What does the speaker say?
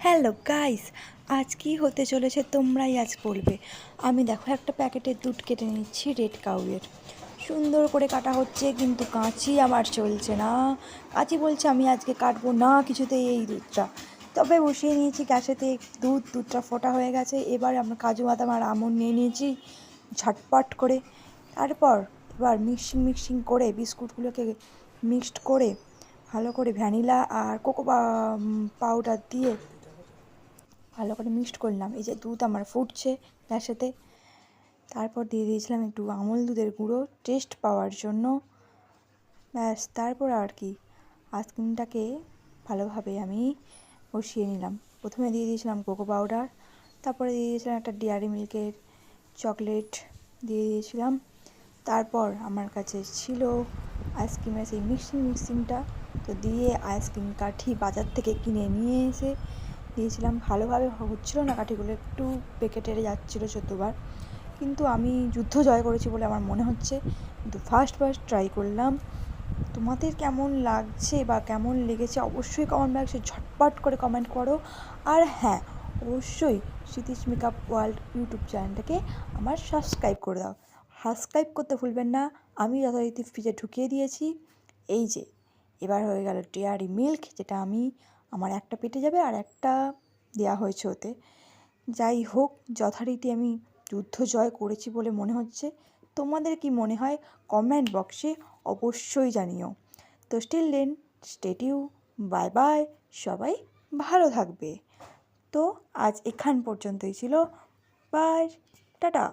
Hello guys, আজ কি হতে চলেছে তোমরাই আজ বলবে। আমি দেখো একটা প্যাকেটের দুধ কেটে নিচ্ছি রেড কাউয়ের। সুন্দর করে কাটা হচ্ছে, কিন্তু কাঁচি আমার চলছে না। কাঁচি বলছে আমি আজকে কাটবো না কিছুতেই এই দুধটা। তবে বসিয়ে নিয়েছি গ্যাসেতে দুধটা ফোটা হয়ে গেছে। এবার আমরা কাজু বাদাম আর আমন্ড নিয়ে নিয়েছি ঝটপট করে। তারপর এবার মিক্সিং করে বিস্কুটগুলোকে মিক্সড করে ভালো করে ভ্যানিলা আর কোকো পাউডার দিয়ে ভালো করে মিক্সড করলাম। এই যে দুধ আমার ফুটছে গ্যাসেতে। তারপর দিয়ে দিয়েছিলাম একটু আমুল দুধের গুঁড়ো টেস্ট পাওয়ার জন্য। ব্যাস, তারপর আর কি আইসক্রিমটাকে ভালোভাবে আমি বসিয়ে নিলাম। প্রথমে দিয়ে দিয়েছিলাম কোকো পাউডার, তারপরে দিয়ে দিয়েছিলাম একটা ডেয়ারি মিল্কের চকলেট দিয়ে দিয়েছিলাম। তারপর আমার কাছে ছিল আইসক্রিমের সেই মিক্সিংটা, তো দিয়ে আইসক্রিম কাঠি বাজার থেকে কিনে নিয়ে এসে দিয়েছিলাম। ভালোভাবে হচ্ছিলো না, কাঠিগুলো একটু পেকে টেরে যাচ্ছিলো 14বার, কিন্তু আমি যুদ্ধ জয় করেছি বলে আমার মনে হচ্ছে। কিন্তু ফার্স্ট ট্রাই করলাম। তোমাদের কেমন লাগছে বা কেমন লেগেছে অবশ্যই কমেন্ট বক্সে ঝটপট করে কমেন্ট করো। আর হ্যাঁ, অবশ্যই স্মৃতিস মেকআপ ওয়ার্ল্ড ইউটিউব চ্যানেলটাকে আমার সাবস্ক্রাইব করে দাও। সাবস্ক্রাইব করতে ভুলবেন না। আমি যথারীতি ফ্রিজে ঢুকিয়ে দিয়েছি। এই যে এবার হয়ে গেল ডেয়ারি মিল্ক, যেটা আমার একটা পেটে যাবে আর একটা দেওয়া হয়েছে ওতে। যাই হোক, যথারীতি আমি যুদ্ধ জয় করেছি বলে মনে হচ্ছে। তোমাদের কি মনে হয় কমেন্ট বক্সে অবশ্যই জানিও। তো স্টিল দেন, স্টে টিউ, বাই বাই, সবাই ভালো থাকবে। তো আজ এখান পর্যন্তই ছিল। Bye, tata.